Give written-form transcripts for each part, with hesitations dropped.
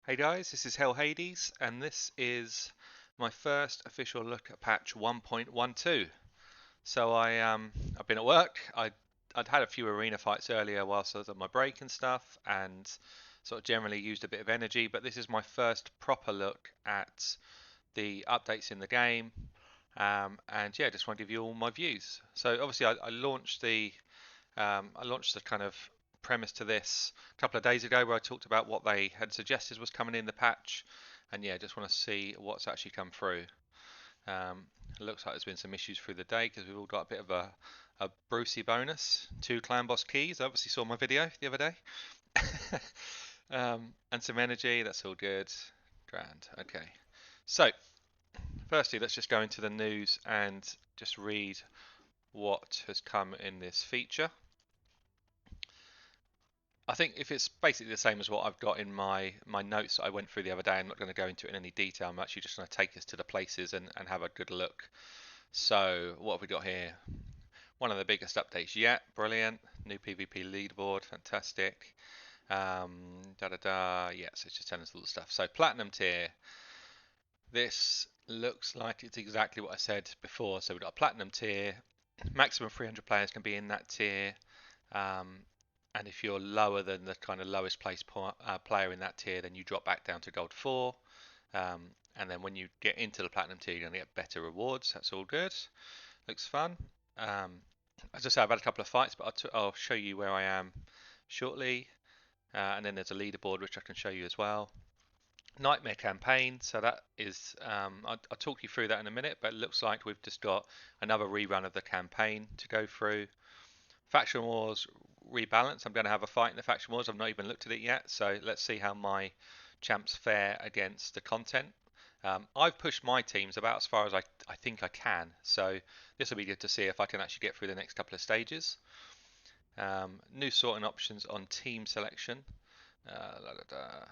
Hey guys, this is Hell Hades, and this is my first official look at patch 1.12. So I've been at work. I'd had a few arena fights earlier whilst I was on my break and stuff, and sort of generally used a bit of energy. But this is my first proper look at the updates in the game, and yeah, just want to give you all my views. So obviously I launched the kind of premise to this a couple of days ago where I talked about what they had suggested was coming in the patch, and yeah, just want to see what's actually come through. It looks like there's been some issues through the day because we've all got a bit of a Brucey bonus. 2 clan boss keys. I obviously saw my video the other day. And some energy. That's all good. Grand. Okay. So, firstly, let's just go into the news and just read what has come in this feature. I think if it's basically the same as what I've got in my notes that I went through the other day, I'm not going to go into it in any detail. I'm actually just going to take us to the places and have a good look. So what have we got here? One of the biggest updates yet. Brilliant. New PvP leaderboard. Fantastic. Da da da. Yes, it's just telling us all the stuff. So platinum tier. This looks like it's exactly what I said before. So we've got a platinum tier. Maximum 300 players can be in that tier. Um, and if you're lower than the kind of lowest placed player in that tier, then you drop back down to gold 4. And then when you get into the platinum tier, you're going to get better rewards. That's all good. Looks fun. Um, as I say, I've had a couple of fights, but I'll show you where I am shortly. And then there's a leaderboard which I can show you as well. Nightmare campaign. So that is, I'll talk you through that in a minute, but it looks like we've just got another rerun of the campaign to go through. Faction Wars rebalance. I'm going to have a fight in the Faction Wars. I've not even looked at it yet, so let's see how my champs fare against the content. I've pushed my teams about as far as I think I can, so this will be good to see if I can actually get through the next couple of stages. New sorting options on team selection. Da, da, da.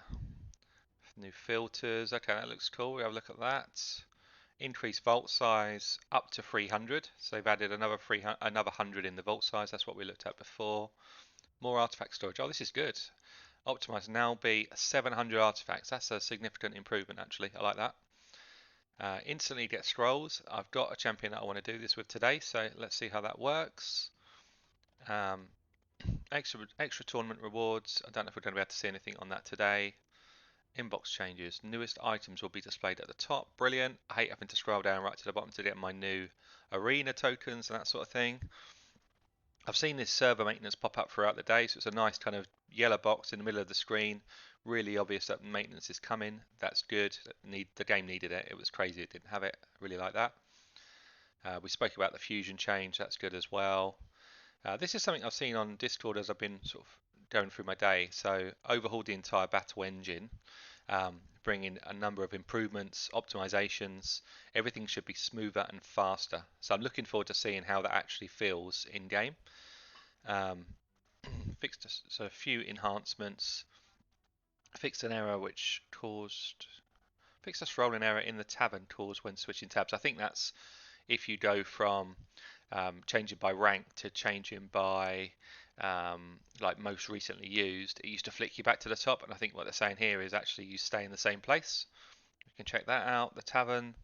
New filters. Okay, that looks cool. We have a look at that. Increase vault size up to 300. So they've added another 100 in the vault size. That's what we looked at before. More artifact storage. Oh, this is good. Optimized now be 700 artifacts. That's a significant improvement, actually. I like that. Instantly get scrolls. I've got a champion that I want to do this with today, so let's see how that works. Extra tournament rewards. I don't know if we're going to be able to see anything on that today. Inbox changes. Newest items will be displayed at the top. Brilliant. I hate having to scroll down right to the bottom to get my new arena tokens and that sort of thing. I've seen this server maintenance pop up throughout the day, so it's a nice kind of yellow box in the middle of the screen. Really obvious that maintenance is coming. That's good. The game needed it. It was crazy it didn't have it. I really like that. We spoke about the fusion change. That's good as well. This is something I've seen on Discord as I've been sort of going through my day. So overhauled the entire battle engine, bringing a number of improvements, optimizations. Everything should be smoother and faster. So I'm looking forward to seeing how that actually feels in game. Fixed so a few enhancements. Fixed an error which caused fixed a scrolling error in the tavern caused when switching tabs. I think that's if you go from changing by rank to changing by like most recently used, it used to flick you back to the top, and I think what they're saying here is actually you stay in the same place. You can check that out. The tavern,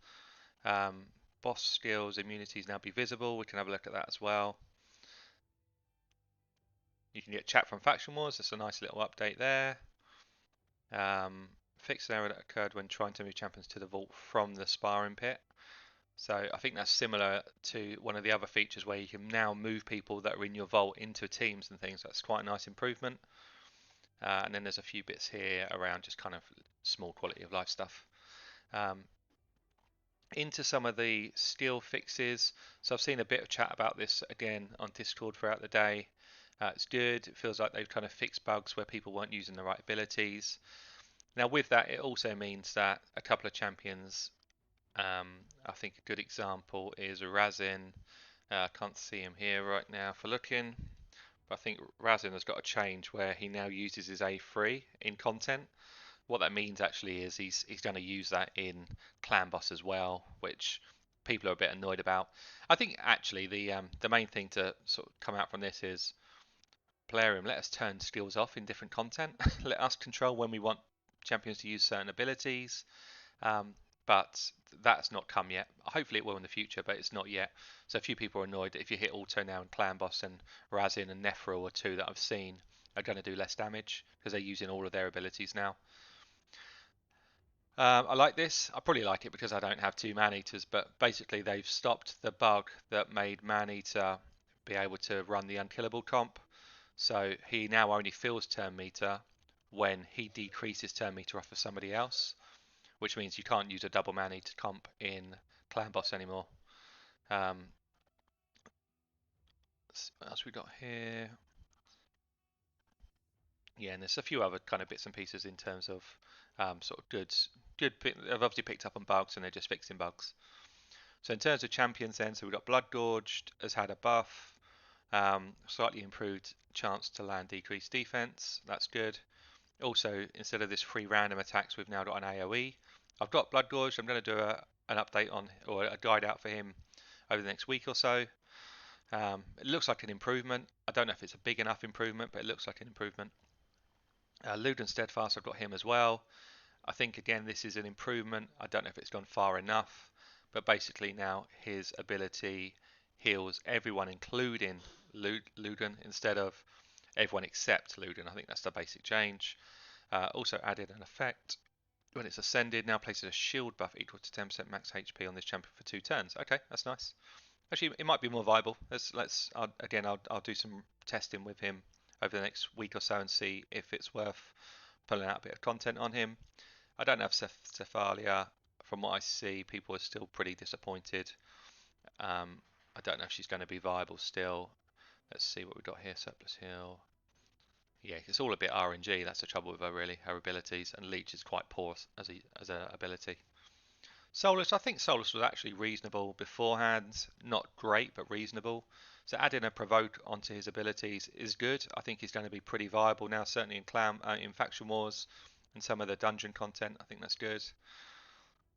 boss skills, immunities now be visible. We can have a look at that as well. You can get chat from Faction Wars. That's a nice little update there. Fix an error that occurred when trying to move champions to the vault from the sparring pit. So I think that's similar to one of the other features where you can now move people that are in your vault into teams and things. That's quite a nice improvement. And then there's a few bits here around just kind of small quality of life stuff. Into some of the skill fixes. So I've seen a bit of chat about this again on Discord throughout the day. It's good. It feels like they've kind of fixed bugs where people weren't using the right abilities. Now with that, it also means that a couple of champions, I think a good example is Razin. I can't see him here right now for looking, but I think Razin has got a change where he now uses his A3 in content. What that means actually is he's going to use that in Clan Boss as well, which people are a bit annoyed about. I think actually the main thing to sort of come out from this is Plarium, let us turn skills off in different content. Let us control when we want champions to use certain abilities, um, but that's not come yet. Hopefully it will in the future, but it's not yet. So a few people are annoyed that if you hit auto now in Clan Boss, and Razin and Nephral are two that I've seen are going to do less damage because they're using all of their abilities now. I like this. I probably like it because I don't have two man-eaters, but basically they've stopped the bug that made man-eater be able to run the unkillable comp. So he now only fills turn meter when he decreases turn meter off of somebody else, which means you can't use a double man-eater comp in Clan Boss anymore. What else we got here? Yeah, and there's a few other kind of bits and pieces in terms of sort of goods. I've obviously picked up on bugs and they're just fixing bugs. So in terms of champions then, so we've got Blood Gorged has had a buff, slightly improved chance to land decreased defense, that's good. Also, instead of this free random attacks, we've now got an AoE. I've got Blood Gorged, I'm going to do an update on, or a guide out for him over the next week or so. It looks like an improvement. I don't know if it's a big enough improvement, but it looks like an improvement. Luden Steadfast, I've got him as well. I think again this is an improvement. I don't know if it's gone far enough, but basically now his ability heals everyone, including Luden, instead of everyone except Luden. I think that's the basic change. Also added an effect. When it's ascended, now places a shield buff equal to 10% max HP on this champion for 2 turns. Okay, that's nice. Actually, it might be more viable. I'll do some testing with him over the next week or so and see if it's worth pulling out a bit of content on him. I don't have Cephalia. From what I see, people are still pretty disappointed. I don't know if she's going to be viable still. Let's see what we've got here. Surplus Heal. Yeah, it's all a bit RNG. That's the trouble with her, really. Her abilities, and Leech is quite poor as a ability. Solus, I think Solus was actually reasonable beforehand. Not great, but reasonable. So adding a provoke onto his abilities is good. I think he's going to be pretty viable now, certainly in Faction Wars and some of the dungeon content. I think that's good.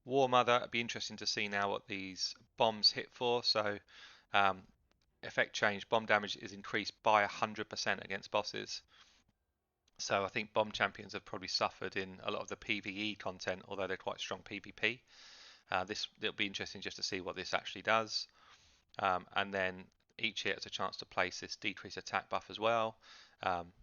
War Mother, it'd be interesting to see now what these bombs hit for. So um, effect change, bomb damage is increased by 100% against bosses. So I think bomb champions have probably suffered in a lot of the PvE content, although they're quite strong PvP. It'll be interesting just to see what this actually does. And then each hit has a chance to place this decrease attack buff as well.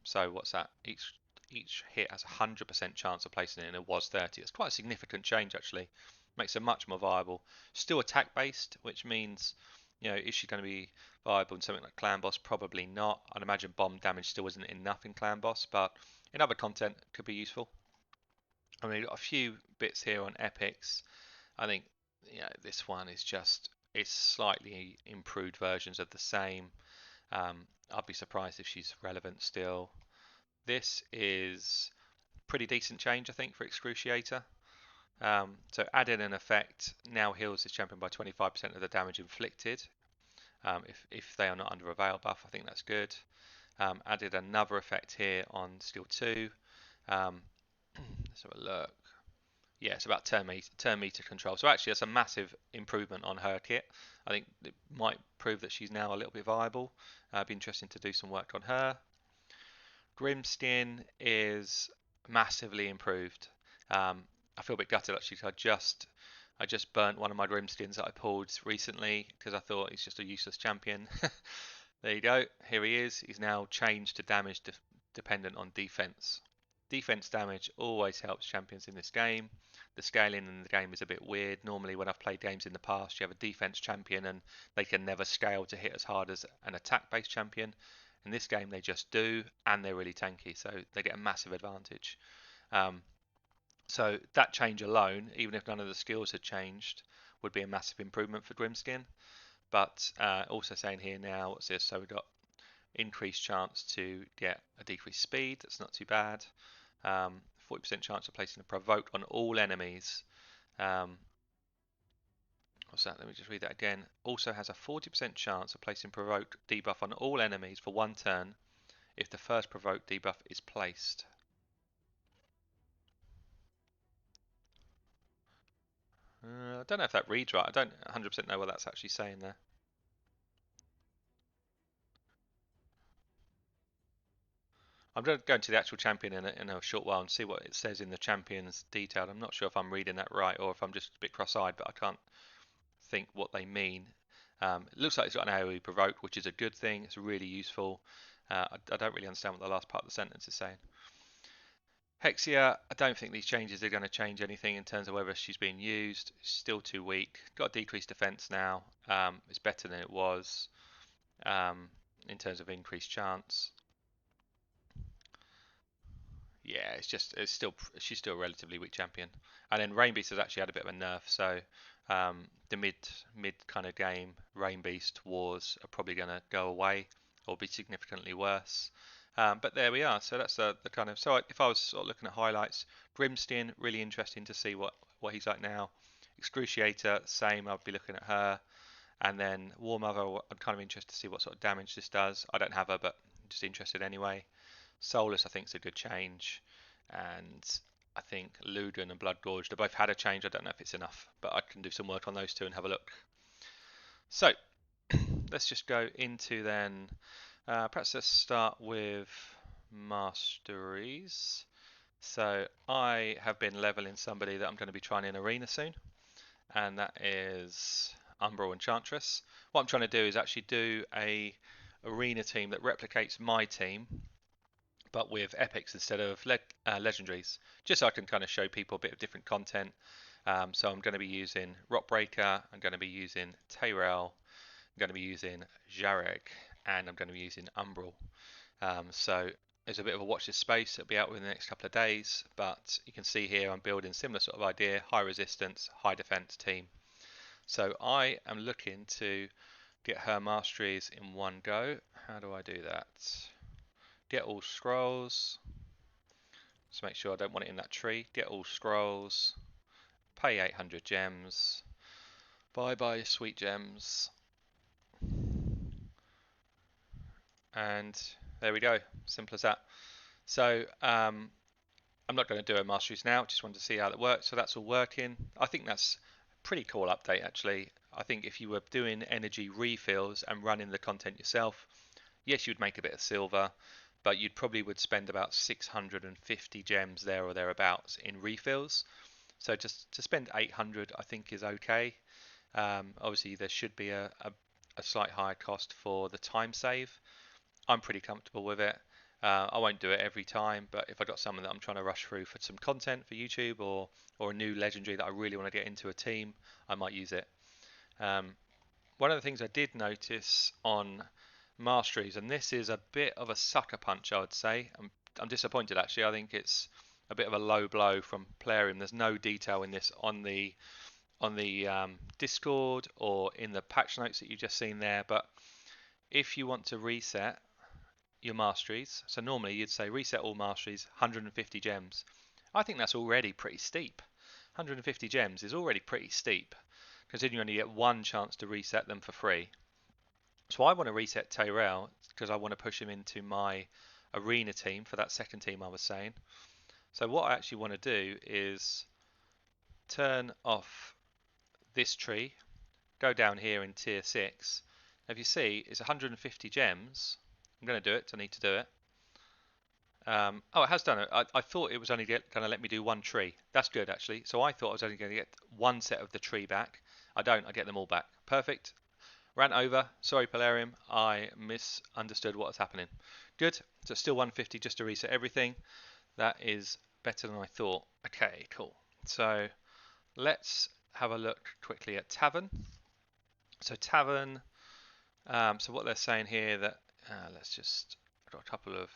So what's that? Each hit has a 100% chance of placing it, and it was 30. It's quite a significant change actually. Makes it much more viable. Still attack based, which means, is she going to be viable in something like Clan Boss? Probably not. I'd imagine bomb damage still isn't enough in Clan Boss, but in other content could be useful. I mean, we've got a few bits here on epics. I think this one is just it's slightly improved versions of the same. I'd be surprised if she's relevant still. This is pretty decent change, I think, for Excruciator. So added an effect now heals this champion by 25% of the damage inflicted. If they are not under a veil buff, I think that's good. Added another effect here on Steel 2. Let's have a look. Yeah, it's about turn meter control. So actually, that's a massive improvement on her kit. I think it might prove that she's now a little bit viable. It'd be interesting to do some work on her. Grimskin is massively improved. I feel a bit gutted actually. I just burnt one of my Grimskins that I pulled recently because I thought he's just a useless champion. There you go. Here he is. He's now changed to damage dependent on defense. Defense damage always helps champions in this game. The scaling in the game is a bit weird. Normally when I've played games in the past, you have a defense champion and they can never scale to hit as hard as an attack based champion. In this game they just do, and they're really tanky, so they get a massive advantage. So that change alone, even if none of the skills had changed, would be a massive improvement for Grimskin. But also saying here now, what's this? So we've got increased chance to get a decreased speed. That's not too bad. 40% chance of placing a provoke on all enemies. What's that? Let me just read that again. Also has a 40% chance of placing provoke debuff on all enemies for 1 turn if the first provoke debuff is placed. I don't know if that reads right. I don't 100% know what that's actually saying there. I'm going to go into the actual champion in a short while and see what it says in the champion's detail. I'm not sure if I'm reading that right or if I'm just a bit cross-eyed, but I can't think what they mean. It looks like it's got an AoE provoke, which is a good thing. It's really useful. I don't really understand what the last part of the sentence is saying. Hexia, I don't think these changes are going to change anything in terms of whether she's being used. She's still too weak. Got a decreased defense now. It's better than it was in terms of increased chance. Yeah, she's still a relatively weak champion. And then Rain Beast has actually had a bit of a nerf, so the mid kind of game Rain Beast wars are probably going to go away or be significantly worse. But there we are. So that's the kind of if I was sort of looking at highlights, Grimstin, really interesting to see what he's like now. Excruciator, same. I'll be looking at her. And then War Mother, I'm kind of interested to see what sort of damage this does. I don't have her, but I'm just interested anyway. Soulless, I think, is a good change, and I think Ludin and Blood Gorge, they both had a change. I don't know if it's enough, but I can do some work on those two and have a look. So let's just go into then. Perhaps let's start with masteries. So I have been leveling somebody that I'm going to be trying in arena soon, and that is Umbral Enchantress. What I'm trying to do is actually do a arena team that replicates my team, but with epics instead of legendaries, just so I can kind of show people a bit of different content. So I'm going to be using Rockbreaker, I'm going to be using Tyrell, I'm going to be using Jarek, and I'm going to be using Umbral. So there's a bit of a watch this space. It'll be out within the next couple of days, but you can see here I'm building similar sort of idea, high resistance, high defense team. So I am looking to get her masteries in one go. How do I do that? Get all scrolls. Just make sure I don't want it in that tree. Get all scrolls. Pay 800 gems. Bye bye sweet gems. And there we go. Simple as that. So I'm not going to do a masteries now. Just wanted to see how that works. So that's all working. I think that's a pretty cool update actually. I think if you were doing energy refills and running the content yourself, yes, you'd make a bit of silver, but you'd probably would spend about 650 gems there or thereabouts in refills. So just to spend 800, I think is okay. Obviously, there should be a slight higher cost for the time save. I'm pretty comfortable with it. I won't do it every time, but if I got someone that I'm trying to rush through for some content for YouTube or a new legendary that I really want to get into a team, I might use it. One of the things I did notice on masteries, and this is a bit of a sucker punch, I would say. I'm disappointed actually. I think it's a bit of a low blow from Plarium. There's no detail in this on the Discord or in the patch notes that you've just seen there. But if you want to reset your masteries, so normally you'd say reset all masteries, 150 gems. I think that's already pretty steep. 150 gems is already pretty steep, considering you only get one chance to reset them for free. So I want to reset Tyrell because I want to push him into my arena team for that second team I was saying. So what I actually want to do is turn off this tree, go down here in tier 6. If you see, it's 150 gems. I'm going to do it, I need to do it. Oh, it has done it. I thought it was only going to let me do one tree. That's good actually. So I thought I was only going to get one set of the tree back. I don't, I get them all back. Perfect. Rant over. Sorry, Polarium. I misunderstood what was happening. Good. So still 150 just to reset everything. That is better than I thought. Okay, cool. So let's have a look quickly at Tavern. So Tavern. So what they're saying here that let's just I've got a couple of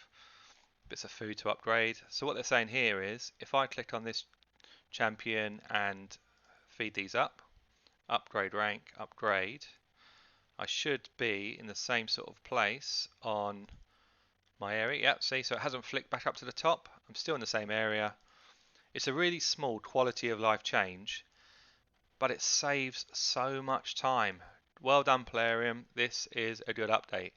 bits of food to upgrade. So what they're saying here is if I click on this champion and feed these up, upgrade rank, upgrade. I should be in the same sort of place on my area. Yep, see, so it hasn't flicked back up to the top. I'm still in the same area. It's a really small quality of life change, but it saves so much time. Well done, Plarium. This is a good update.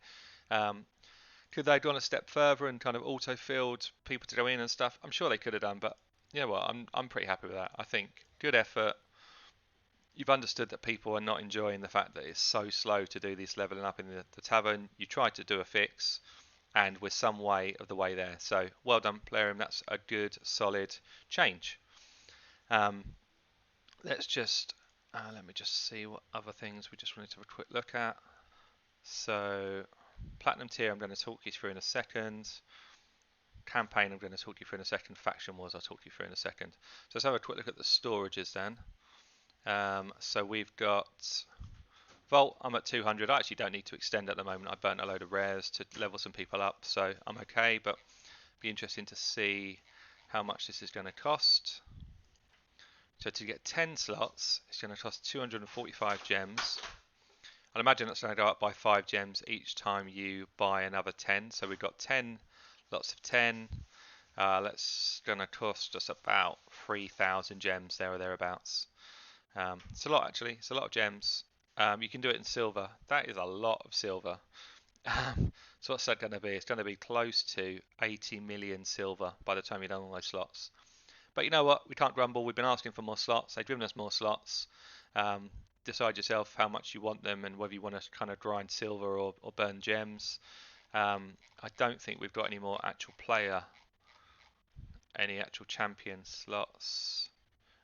Could they have gone a step further and kind of auto-filled people to go in and stuff? I'm sure they could have done, but you know what? I'm pretty happy with that. I think good effort. You've understood that people are not enjoying the fact that it's so slow to do this leveling up in the tavern. You tried to do a fix. and we're some way of the way there. So well done, Plarium. That's a good, solid change. Um, let's just let me just see what other things we just wanted to have a quick look at. So Platinum tier, I'm going to talk you through in a second. Campaign, I'm going to talk you through in a second. Faction Wars, I'll talk you through in a second. So let's have a quick look at the storages then. So we've got Vault, I'm at 200. I actually don't need to extend at the moment. I burnt a load of rares to level some people up, so I'm okay, but be interesting to see how much this is going to cost. So to get 10 slots, it's going to cost 245 gems. I'd imagine that's going to go up by 5 gems each time you buy another 10. So we've got 10 lots of 10. That's going to cost us about 3,000 gems there or thereabouts. It's a lot actually. It's a lot of gems. You can do it in silver. That is a lot of silver. So what's that going to be? It's going to be close to 80 million silver by the time you've done all those slots. But you know what? We can't grumble. We've been asking for more slots. They've given us more slots. Decide yourself how much you want them and whether you want to kind of grind silver or burn gems. I don't think we've got any more actual actual champion slots.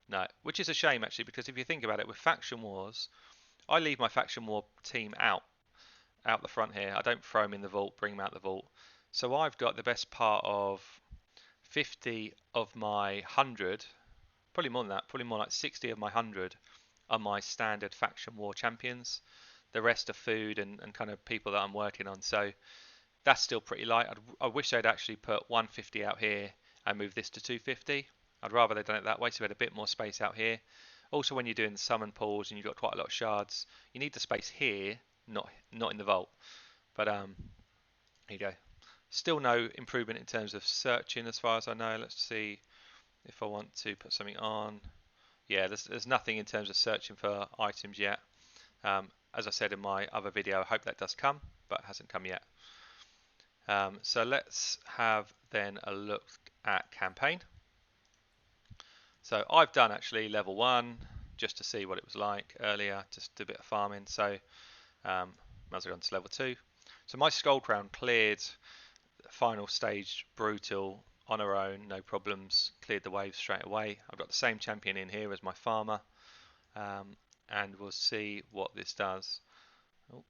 No, which is a shame actually, because if you think about it, with Faction Wars, I leave my Faction War team out the front here. I don't throw them in the vault, bring them out the vault. So I've got the best part of 50 of my 100, probably more than that, probably more like 60 of my 100 are my standard Faction War champions. The rest are food and kind of people that I'm working on. So that's still pretty light. I wish they'd actually put 150 out here and move this to 250. I'd rather they'd done it that way, so we had a bit more space out here. Also, when you're doing the summon pools and you've got quite a lot of shards, you need the space here, not in the vault. But here you go. Still no improvement in terms of searching as far as I know. Let's see if I want to put something on. Yeah, there's nothing in terms of searching for items yet. As I said in my other video, I hope that does come, but it hasn't come yet. So let's have then a look at campaign. So I've done actually level 1 just to see what it was like earlier, just do a bit of farming. So might as well go on to level 2. So my Skull Crown cleared the final stage brutal on her own, no problems, cleared the waves straight away. I've got the same champion in here as my farmer, and we'll see what this does. Oh.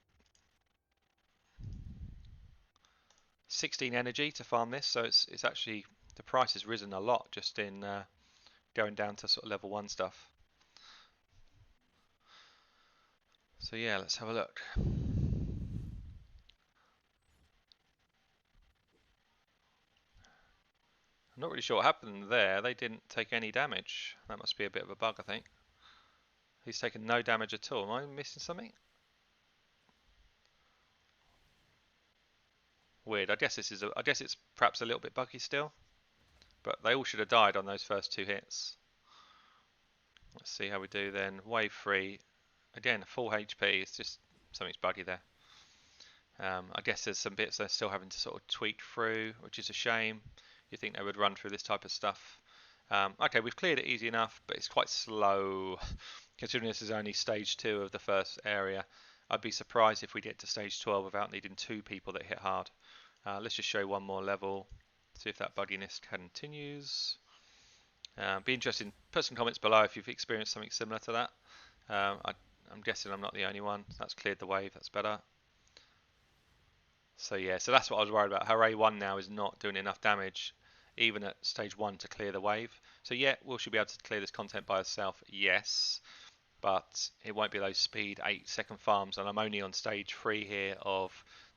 16 energy to farm this, so it's actually, the price has risen a lot just in going down to sort of level 1 stuff. So yeah, let's have a look. I'm not really sure what happened there. They didn't take any damage. That must be a bit of a bug, I think. He's taken no damage at all. Am I missing something? Weird. I guess it's perhaps a little bit buggy still. But they all should have died on those first 2 hits. Let's see how we do then. Wave 3. Again, full HP. It's just something's buggy there. I guess there's some bits they're still having to sort of tweak through, which is a shame. You think they would run through this type of stuff. Okay, we've cleared it easy enough, but it's quite slow. Considering this is only stage 2 of the first area, I'd be surprised if we get to stage 12 without needing 2 people that hit hard. Let's just show one more level, see if that bugginess continues. Be interesting. Put some comments below if you've experienced something similar to that. I'm guessing I'm not the only one. That's cleared the wave. That's better. So yeah, so that's what I was worried about. Her A1 now is not doing enough damage, even at stage 1, to clear the wave. So yeah, will she be able to clear this content by herself? Yes, but it won't be those speed 8-second farms, and I'm only on stage 3 here of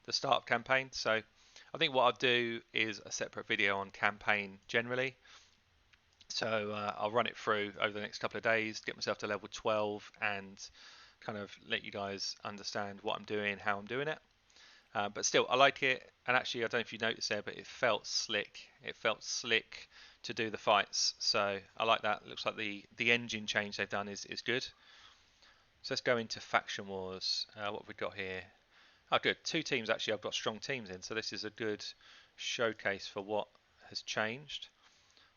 the start campaign. So I think what I'll do is a separate video on campaign generally. So I'll run it through over the next couple of days, get myself to level 12 and kind of let you guys understand what I'm doing, how I'm doing it. But still, I like it. And actually, I don't know if you noticed there, but it felt slick. It felt slick to do the fights. So I like that. It looks like the engine change they've done is good. So let's go into Faction Wars. What have we got here? Oh, good. 2 teams, actually, I've got strong teams in. So this is a good showcase for what has changed.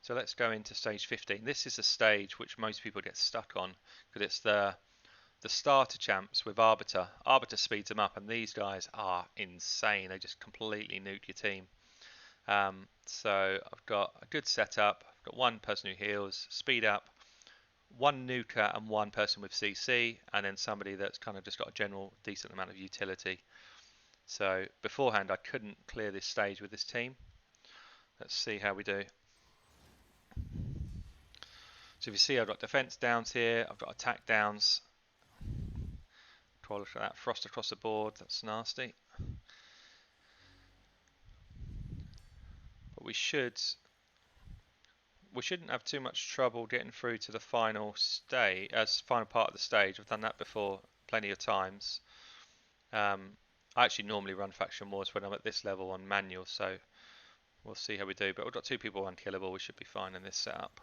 So let's go into stage 15. This is a stage which most people get stuck on because it's the the starter champs with Arbiter. Arbiter speeds them up, and these guys are insane. They just completely nuke your team. So I've got a good setup. I've got one person who heals, speed up, one nuker and one person with CC, and then somebody that's kind of just got a general decent amount of utility. So beforehand I couldn't clear this stage with this team. Let's see how we do. So if you see, I've got defense downs here, I've got attack downs. Try look at that, frost across the board, that's nasty. But we shouldn't have too much trouble getting through to the final stage, as final part of the stage. I've done that before plenty of times. I actually normally run faction wars when I'm at this level on manual, so we'll see how we do. But we've got 2 people unkillable, we should be fine in this setup.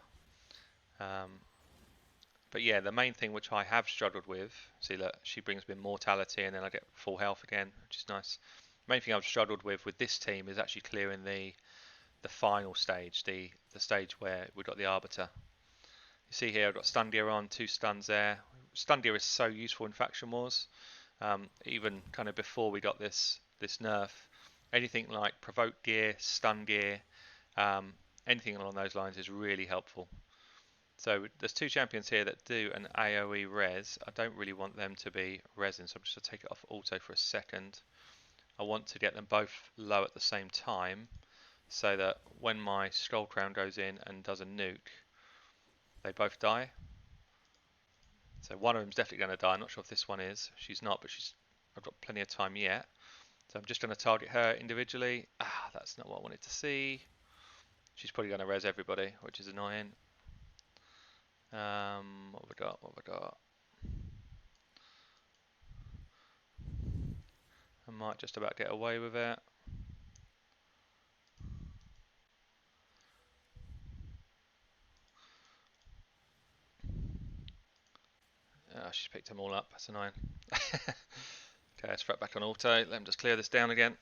But yeah, the main thing which I have struggled with, see look, she brings me mortality and then I get full health again, which is nice. The main thing I've struggled with this team is actually clearing the final stage, the stage where we've got the Arbiter. You see here I've got stun gear on, 2 stuns there. Stun gear is so useful in faction wars. Even kind of before we got this nerf, anything like provoke gear, stun gear, anything along those lines is really helpful. So there's 2 champions here that do an AoE res. I don't really want them to be resin, so I'm just going to take it off auto for a second. I want to get them both low at the same time, so that when my Skull Crown goes in and does a nuke, they both die. So one of them's definitely going to die. I'm not sure if this one is. She's not, but I've got plenty of time yet. So I'm just going to target her individually. That's not what I wanted to see. She's probably going to res everybody, which is annoying. What have we got? What have we got? I might just about get away with it. She's picked them all up. That's annoying. Okay, let's throw it back on auto. Let me just clear this down again.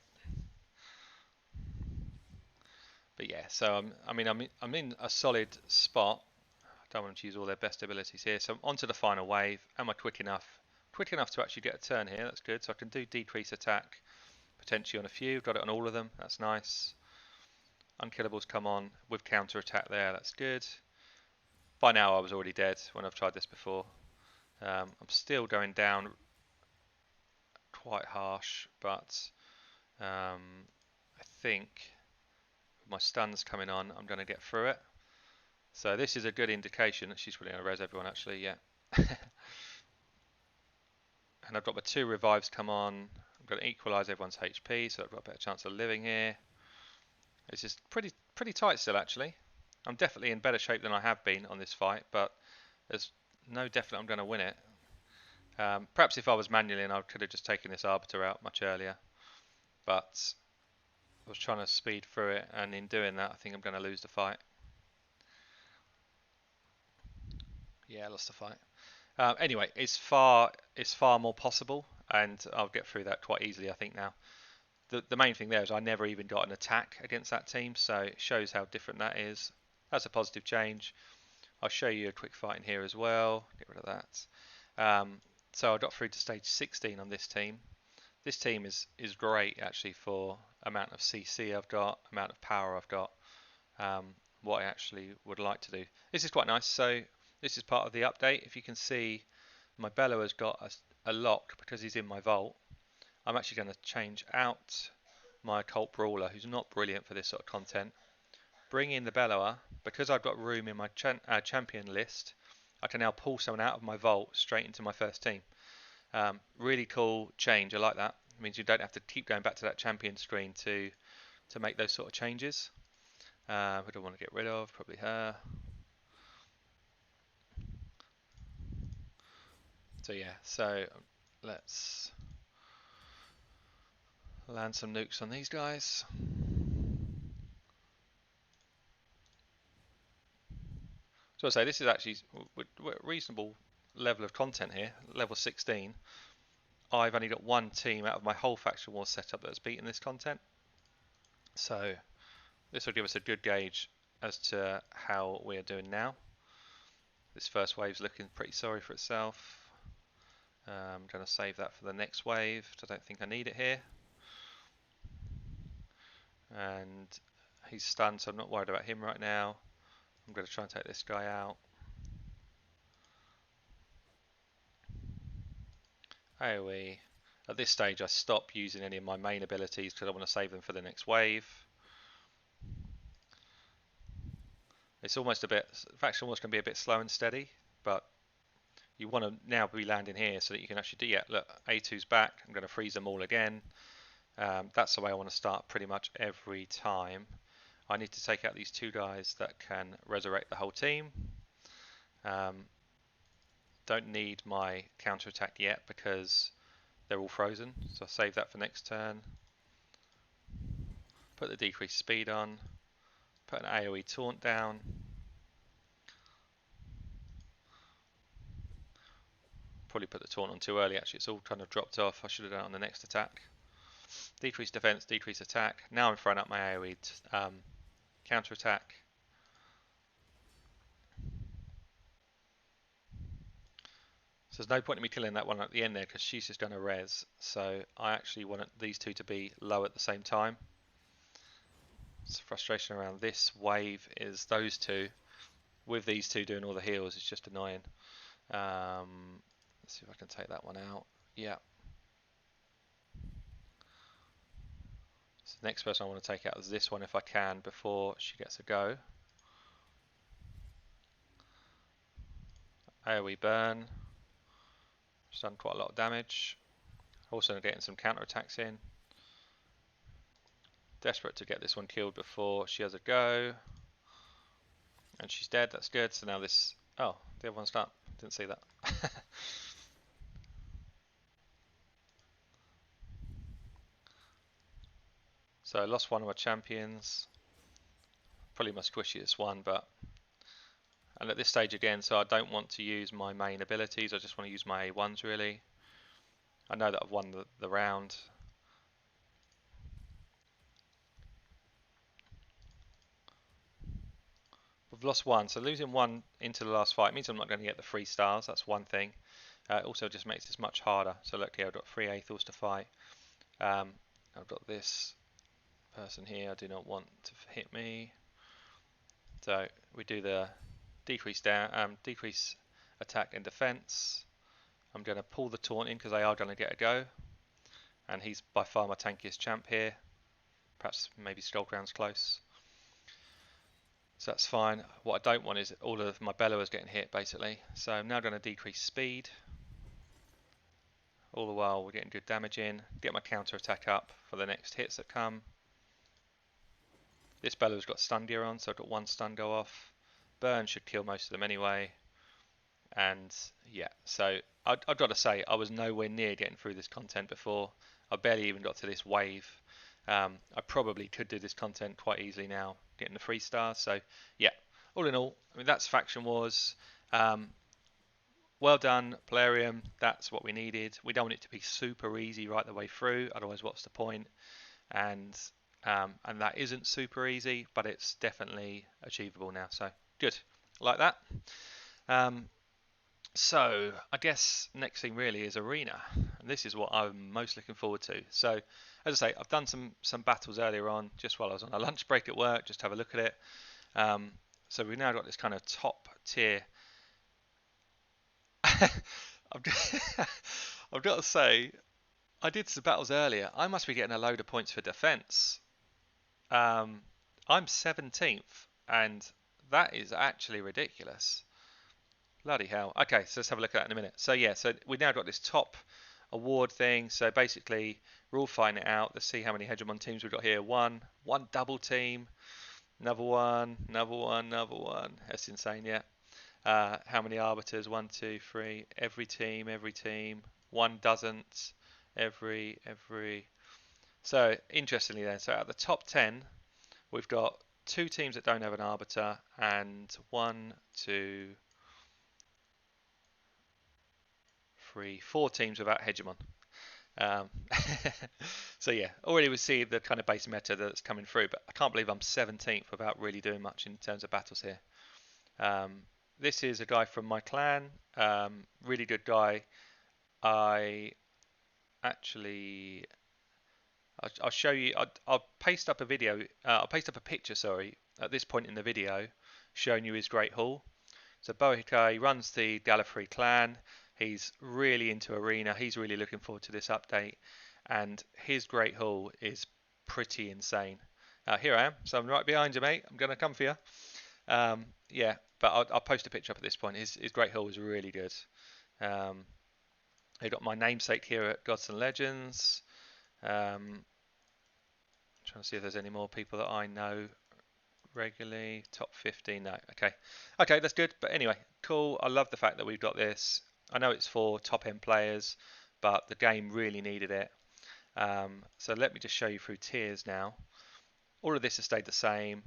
But yeah, so I'm in a solid spot. I don't want to use all their best abilities here. So I'm onto the final wave. Am I quick enough? Quick enough to actually get a turn here. That's good. So I can do decrease attack potentially on a few. Got it on all of them. That's nice. Unkillables come on with counter attack there. That's good. By now I was already dead when I've tried this before. I'm still going down quite harsh, but I think with my stuns coming on, I'm going to get through it. So this is a good indication that she's really going to res everyone actually, yeah. And I've got my 2 revives come on. I'm going to equalise everyone's HP, so I've got a better chance of living here. It's just pretty tight still actually. I'm definitely in better shape than I have been on this fight, but there's no definite I'm going to win it. Perhaps if I was manually and I could have just taken this Arbiter out much earlier, but I was trying to speed through it, and in doing that I think I'm going to lose the fight. Yeah, I lost the fight. Anyway, it's far more possible, and I'll get through that quite easily I think now. The main thing there is I never even got an attack against that team, so it shows how different that is. That's a positive change. I'll show you a quick fight in here as well. Get rid of that. So I got through to stage 16 on this team. This team is great actually for amount of CC I've got, amount of power I've got, what I actually would like to do. This is quite nice. So this is part of the update. If you can see, my Bellow has got a lock because he's in my vault. I'm actually going to change out my Occult Brawler, who's not brilliant for this sort of content. Bring in the Bellower. Because I've got room in my champion list, I can now pull someone out of my vault straight into my first team. Really cool change, I like that. It means you don't have to keep going back to that champion screen to make those sort of changes. Who do I want to get rid of? Probably her. So yeah, so let's land some nukes on these guys. So I say this is actually a reasonable level of content here, level 16. I've only got 1 team out of my whole faction war setup that's beaten this content. So this will give us a good gauge as to how we are doing now. This first wave's looking pretty sorry for itself. I'm going to save that for the next wave. I don't think I need it here. And he's stunned, so I'm not worried about him right now. I'm going to try and take this guy out. AoE. At this stage I stop using any of my main abilities because I want to save them for the next wave. It's almost a bit, faction almost going to be a bit slow and steady, but you want to now be landing here so that you can actually do, yeah, look, A2's back, I'm going to freeze them all again. That's the way I want to start pretty much every time. I need to take out these two guys that can resurrect the whole team. Don't need my counter-attack yet because they're all frozen, so I'll save that for next turn. Put the decreased speed on, put an AoE taunt down. Probably put the taunt on too early actually, it's all kind of dropped off. I should have done it on the next attack. Decrease defense, decrease attack. Now I'm throwing up my AoE counter attack. So there's no point in me killing that one at the end there because she's just going to res. So I actually want these two to be low at the same time. So frustration around this wave is those two. With these two doing all the heals, it's just annoying. Let's see if I can take that one out. Yeah. So the next person I want to take out is this one if I can before she gets a go. AoE burn. She's done quite a lot of damage. Also getting some counter attacks in. Desperate to get this one killed before she has a go. And she's dead, that's good. So now this... Oh, the other one's done. Didn't see that. So I lost one of my champions. Probably my squishiest one, but... And at this stage again, so I don't want to use my main abilities. I just want to use my A1s really. I know that I've won the round. We've lost one, so losing one into the last fight means I'm not going to get the 3 stars. That's one thing. It also just makes this much harder. So look here, I've got 3 Aethels to fight. I've got this person here. I do not want to hit me. So we do the decrease attack and defense. I'm going to pull the taunt in because they are going to get a go. And he's by far my tankiest champ here. Perhaps maybe Skullcrown's close. So that's fine. What I don't want is all of my bellowers getting hit basically. So I'm now going to decrease speed. All the while we're getting good damage in. Get my counter attack up for the next hits that come. This bellower's got stun gear on, so I've got 1 stun go off. Burn should kill most of them anyway. And yeah, so I've got to say I was nowhere near getting through this content before. I barely even got to this wave. I probably could do this content quite easily now, getting the 3 stars. So yeah, all in all, I mean that's Faction Wars. Well done, Plarium. That's what we needed. We don't want it to be super easy right the way through, otherwise what's the point? And that isn't super easy, but it's definitely achievable now. So good, like that. So I guess next thing really is Arena, and this is what I'm most looking forward to. So as I say, I've done some battles earlier on, just while I was on a lunch break at work, just to have a look at it. So we've now got this kind of top tier. I've got to say, I did some battles earlier. I must be getting a load of points for defense. I'm 17th, and that is actually ridiculous. Bloody hell. Okay, so let's have a look at that in a minute. So yeah, so we've now got this top award thing. So basically, we're all fighting it out. Let's see how many hegemon teams we've got here. One double team, another one. That's insane, yeah. How many arbiters? 1, 2, 3. Every team. One doesn't. Every. So interestingly then, so at the top 10, we've got 2 teams that don't have an arbiter, and 1, 2, 3, 4 teams without hegemon. So yeah, already we see the kind of base meta that's coming through, but I can't believe I'm 17th without really doing much in terms of battles here. This is a guy from my clan, really good guy. I actually, I'll show you. I'll paste up a video. I'll paste up a picture. Sorry, at this point in the video, showing you his Great Hall. So Bohika, he runs the Gallifrey clan. He's really into Arena. He's really looking forward to this update, and his Great Hall is pretty insane. Here I am. So I'm right behind you, mate. I'm gonna come for you. Yeah, but I'll post a picture up at this point. His Great Hall is really good. Um, I got my namesake here at Gods and Legends. Trying to see if there's any more people that I know regularly. Top 15, no. Okay. Okay, that's good. But anyway, cool. I love the fact that we've got this. I know it's for top end players, but the game really needed it. So let me just show you through tiers now. All of this has stayed the same.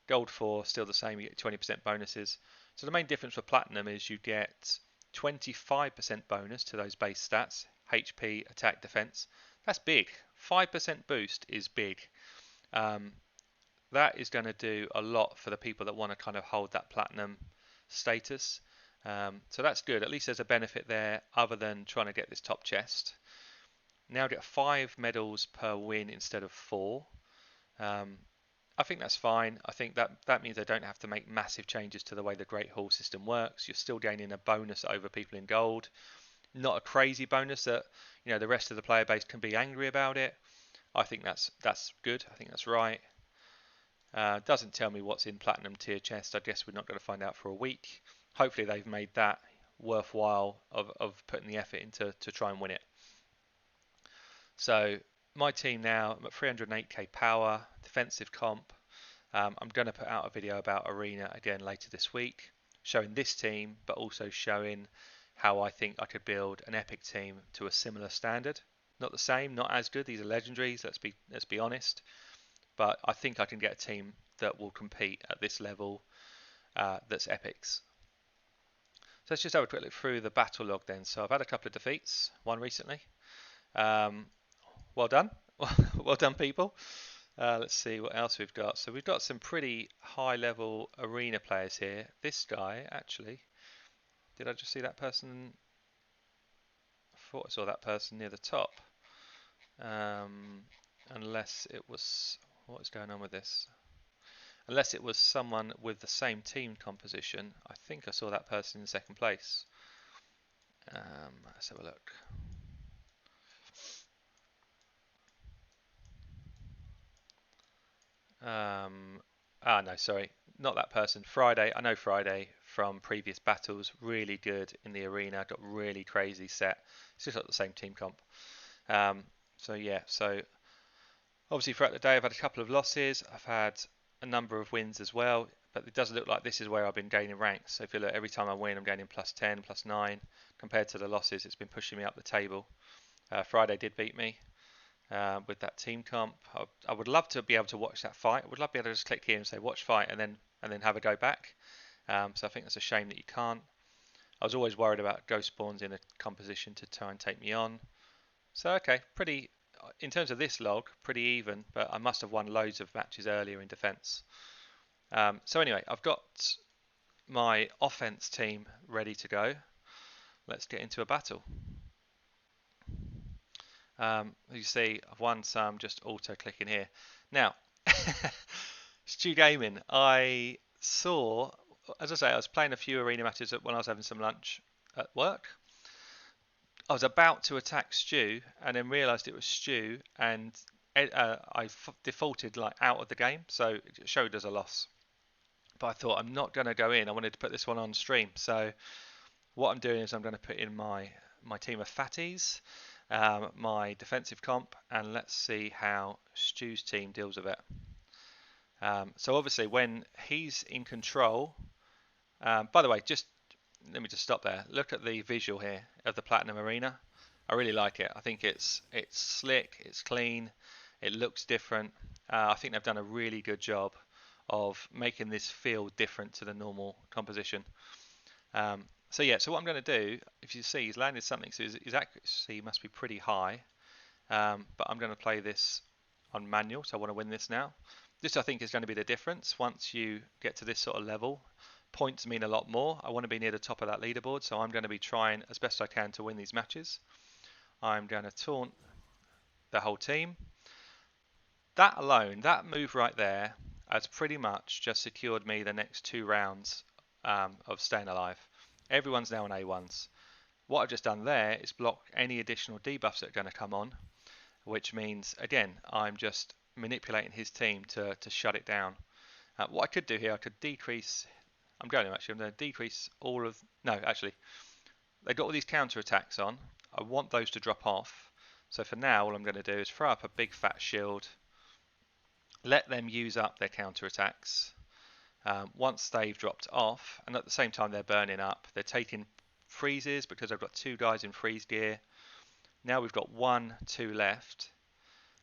Gold 4, still the same. You get 20% bonuses. So the main difference for Platinum is you get 25% bonus to those base stats, HP, attack, defense. That's big. 5% boost is big. That is going to do a lot for the people that want to kind of hold that platinum status. So that's good. At least there's a benefit there other than trying to get this top chest. Now get 5 medals per win instead of 4. I think that's fine. I think that means they don't have to make massive changes to the way the Great Hall system works. You're still gaining a bonus over people in gold. Not a crazy bonus that the rest of the player base can be angry about it. I think that's good. I think that's right. Doesn't tell me what's in platinum tier chest. I guess we're not going to find out for a week. Hopefully they've made that worthwhile of putting the effort into to try and win it. So my team now, I'm at 308k power, defensive comp. I'm going to put out a video about Arena again later this week, showing this team, but also showing how I think I could build an epic team to a similar standard. Not the same, not as good. These are legendaries. Let's be honest. But I think I can get a team that will compete at this level that's epics. So let's just have a quick look through the battle log then. So I've had a couple of defeats, one recently. Well done. Well done, people. Let's see what else we've got. So we've got some pretty high level arena players here. This guy, actually, did I just see that person? I thought I saw that person near the top. Unless it was, what is going on with this? Unless it was someone with the same team composition. I think I saw that person in second place. Let's have a look. No, sorry, not that person. Friday, I know Friday from previous battles, really good in the arena, got really crazy set. It's just got the same team comp. So yeah, so obviously throughout the day I've had a couple of losses. I've had a number of wins as well, but it does look like this is where I've been gaining ranks. So if you look, every time I win, I'm gaining plus 10, plus 9. Compared to the losses, it's been pushing me up the table. Friday did beat me with that team comp. I would love to be able to watch that fight. I would love to be able to just click here and say watch fight and then have a go back. So I think that's a shame that you can't. I was always worried about ghost spawns in a composition to try and take me on. So okay, pretty in terms of this log, pretty even, but I must have won loads of matches earlier in defense. So anyway, I've got my offense team ready to go. Let's get into a battle. You see, I've won some just auto-clicking here. Now, StewGaming, I saw, as I say, I was playing a few arena matches when I was having some lunch at work. I was about to attack Stew and then realised it was Stew, and I defaulted like out of the game, so it showed as a loss. But I thought I'm not going to go in. I wanted to put this one on stream, so what I'm doing is I'm going to put in my team of fatties, my defensive comp, and let's see how Stew's team deals with it. So obviously when he's in control, by the way, just let me just stop there. Look at the visual here of the Platinum Arena. I really like it. I think it's slick, it's clean, it looks different. I think they've done a really good job of making this feel different to the normal composition. So yeah, so what I'm going to do, if you see, he's landed something, so his accuracy must be pretty high. But I'm going to play this on manual, so I want to win this now. This I think is going to be the difference once you get to this sort of level. Points mean a lot more. I want to be near the top of that leaderboard, so I'm going to be trying as best I can to win these matches. I'm going to taunt the whole team. That alone, that move right there, has pretty much just secured me the next 2 rounds of staying alive. Everyone's now on A1s. What I've just done there is block any additional debuffs that are going to come on, which means, again, I'm just manipulating his team to shut it down. What I could do here, I could decrease... I'm going to decrease all of... No, actually, they've got all these counter attacks on. I want those to drop off. So for now, all I'm going to do is throw up a big fat shield, let them use up their counter attacks. Once they've dropped off, and at the same time they're burning up, they're taking freezes because I've got 2 guys in freeze gear. Now we've got 1, 2 left.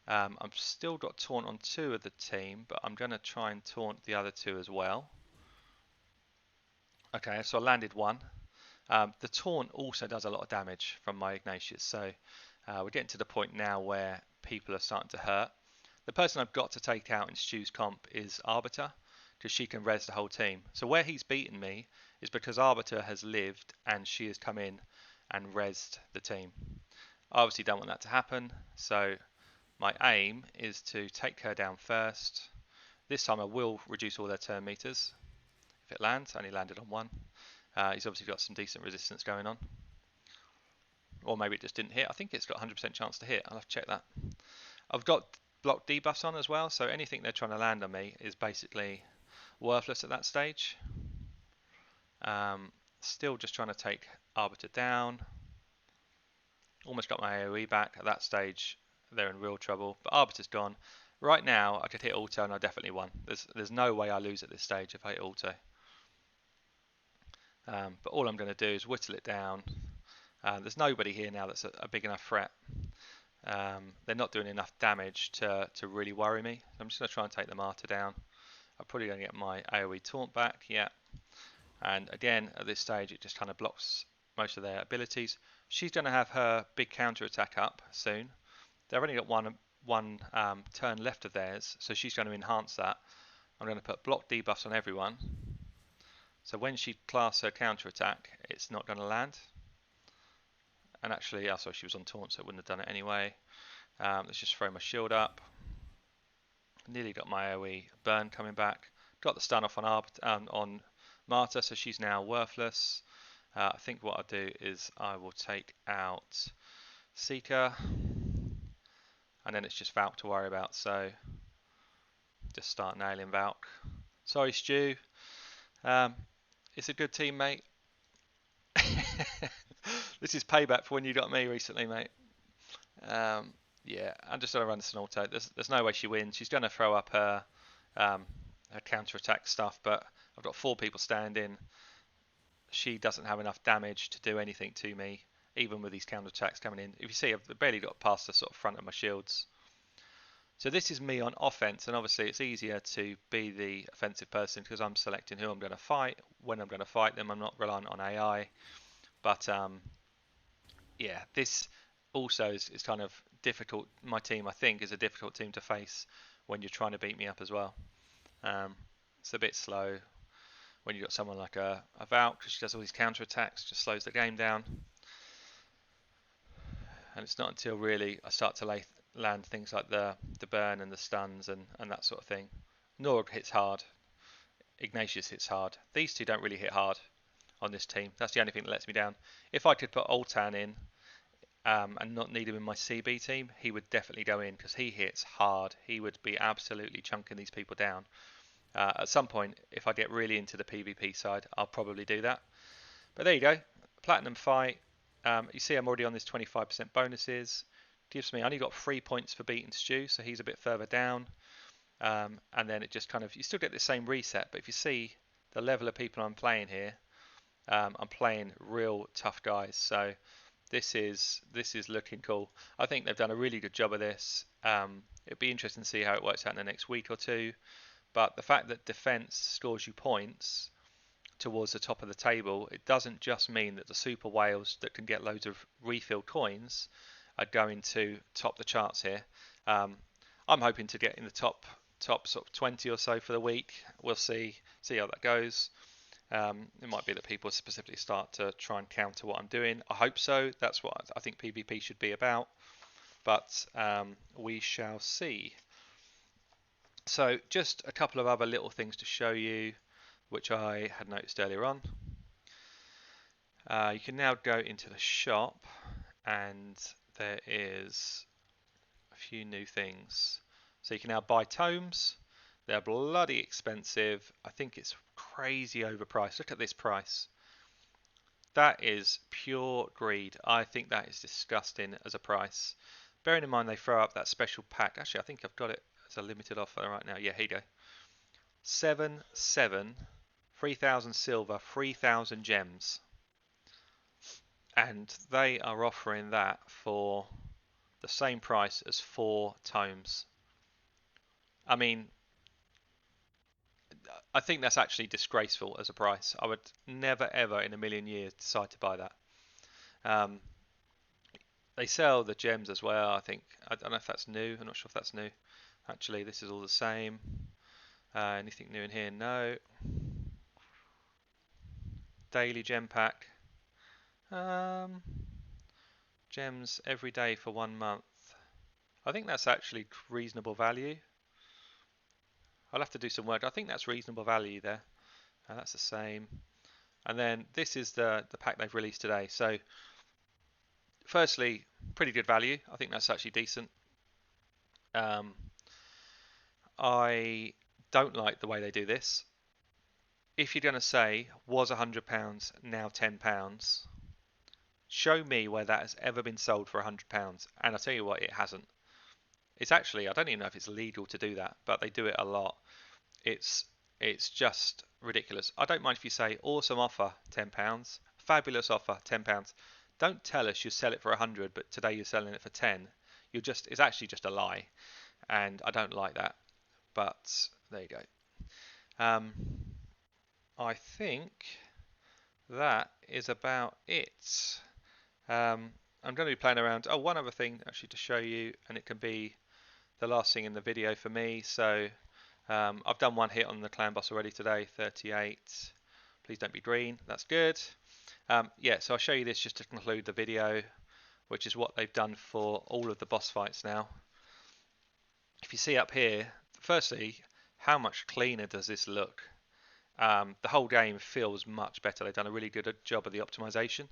I've still got taunt on 2 of the team, but I'm going to try and taunt the other 2 as well. Okay, so I landed 1. The taunt also does a lot of damage from my Ignatius, so we're getting to the point now where people are starting to hurt. The person I've got to take out in Stew's comp is Arbiter, because she can res the whole team. So where he's beaten me is because Arbiter has lived and she has come in and resed the team. I obviously don't want that to happen, so my aim is to take her down first. This time I will reduce all their turn meters. If it lands, I only landed on 1. He's obviously got some decent resistance going on. Or maybe it just didn't hit. I think it's got 100% chance to hit. I'll have to check that. I've got block debuffs on as well, so anything they're trying to land on me is basically worthless at that stage. Still just trying to take Arbiter down. Almost got my AoE back. At that stage, they're in real trouble. But Arbiter's gone. Right now, I could hit auto and I definitely won. There's no way I lose at this stage if I hit auto. But all I'm going to do is whittle it down. There's nobody here now that's a big enough threat. They're not doing enough damage to really worry me. I'm just going to try and take the martyr down. I'm probably going to get my AoE taunt back, yeah. And again, at this stage, it just kind of blocks most of their abilities. She's going to have her big counter attack up soon. They've only got one turn left of theirs, so she's going to enhance that. I'm going to put block debuffs on everyone. So when she casts her counter attack, it's not going to land. And actually, sorry, she was on taunt, so it wouldn't have done it anyway. Let's just throw my shield up. Nearly got my AoE burn coming back. Got the stun off on Marta, so she's now worthless. I think what I'll do is I will take out Seeker, and then it's just Valk to worry about, so just start nailing Valk. Sorry, Stew. It's a good team, mate. This is payback for when you got me recently, mate. Yeah, I'm just going to run this in auto. There's no way she wins. She's going to throw up her counter-attack stuff, but I've got 4 people standing. She doesn't have enough damage to do anything to me, even with these counter-attacks coming in. If you see, I've barely got past the sort of front of my shields. So this is me on offense, and obviously it's easier to be the offensive person because I'm selecting who I'm going to fight, when I'm going to fight them. I'm not reliant on AI. But yeah, this also is kind of difficult. My team, I think, is a difficult team to face when you're trying to beat me up as well. It's a bit slow when you've got someone like a Valk, because she does all these counter attacks, just slows the game down. And it's not until really I start to land things like the burn and the stuns and that sort of thing. Norg hits hard. Ignatius hits hard. These two don't really hit hard on this team. That's the only thing that lets me down. If I could put Ultan in and not need him in my CB team, he would definitely go in because he hits hard. He would be absolutely chunking these people down. At some point, if I get really into the PvP side, I'll probably do that. But there you go. Platinum fight. You see I'm already on this 25% bonuses. Gives me, I only got 3 points for beating Stew, so he's a bit further down. And then it just kind of, you still get the same reset, but if you see the level of people I'm playing here, I'm playing real tough guys, so this is looking cool. I think they've done a really good job of this. It'd be interesting to see how it works out in the next week or two, but the fact that defense scores you points towards the top of the table, it doesn't just mean that the super whales that can get loads of refilled coins are going to top the charts here. I'm hoping to get in the top sort of 20 or so for the week. We'll see how that goes. It might be that people specifically start to try and counter what I'm doing. I hope so. That's what I think PvP should be about. But we shall see. So just a couple of other little things to show you, which I had noticed earlier on. You can now go into the shop, and there is a few new things. So you can now buy tomes. They're bloody expensive. I think it's crazy overpriced. Look at this price. That is pure greed. I think that is disgusting as a price. Bearing in mind they throw up that special pack. Actually, I think I've got it as a limited offer right now. Yeah, here you go. 7, 3,000 silver, 3,000 gems. And they are offering that for the same price as 4 tomes. I mean, I think that's actually disgraceful as a price. I would never ever in a million years decide to buy that. Um, they sell the gems as well. I don't know if that's new. I'm not sure if that's new. Actually, this is all the same. Anything new in here? No. Daily gem pack. Um, gems every day for 1 month. I think that's actually reasonable value. I'll have to do some work. I think that's reasonable value there. That's the same. And then this is the pack they've released today. So firstly, pretty good value. I think that's actually decent. I don't like the way they do this. If you're going to say was £100 now £10, show me where that has ever been sold for £100. And I'll tell you what, it hasn't. It's actually, I don't even know if it's legal to do that, but they do it a lot. It's just ridiculous. I don't mind if you say awesome offer £10, fabulous offer £10. Don't tell us you sell it for 100, but today you're selling it for 10. It's actually just a lie, and I don't like that. But there you go. I think that is about it. I'm going to be playing around. Oh, one other thing actually to show you, and it can be the last thing in the video for me. So I've done one hit on the clan boss already today, 38. Please don't be green. That's good. Yeah, so I'll show you this just to conclude the video, which is what they've done for all of the boss fights now. If you see up here, firstly, how much cleaner does this look? The whole game feels much better. They've done a really good job of the optimization.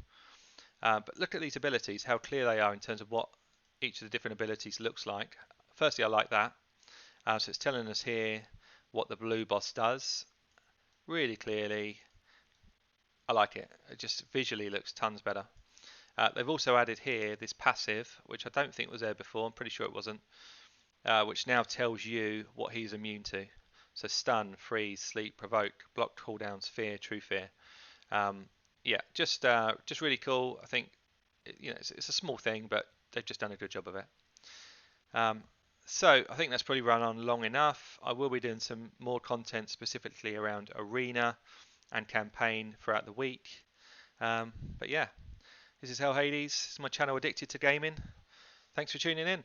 But look at these abilities, how clear they are in terms of what each of the different abilities looks like. Firstly, I like that. So it's telling us here what the blue boss does. Really clearly. I like it. It just visually looks tons better. They've also added here this passive, which I don't think was there before. I'm pretty sure it wasn't. Which now tells you what he's immune to. So stun, freeze, sleep, provoke, block cooldowns, fear, true fear. Yeah, just really cool. I think it's a small thing, but they've just done a good job of it. So I think that's probably run on long enough. I will be doing some more content specifically around arena and campaign throughout the week. But yeah, this is Hell Hades. This is my channel Addicted to Gaming. Thanks for tuning in.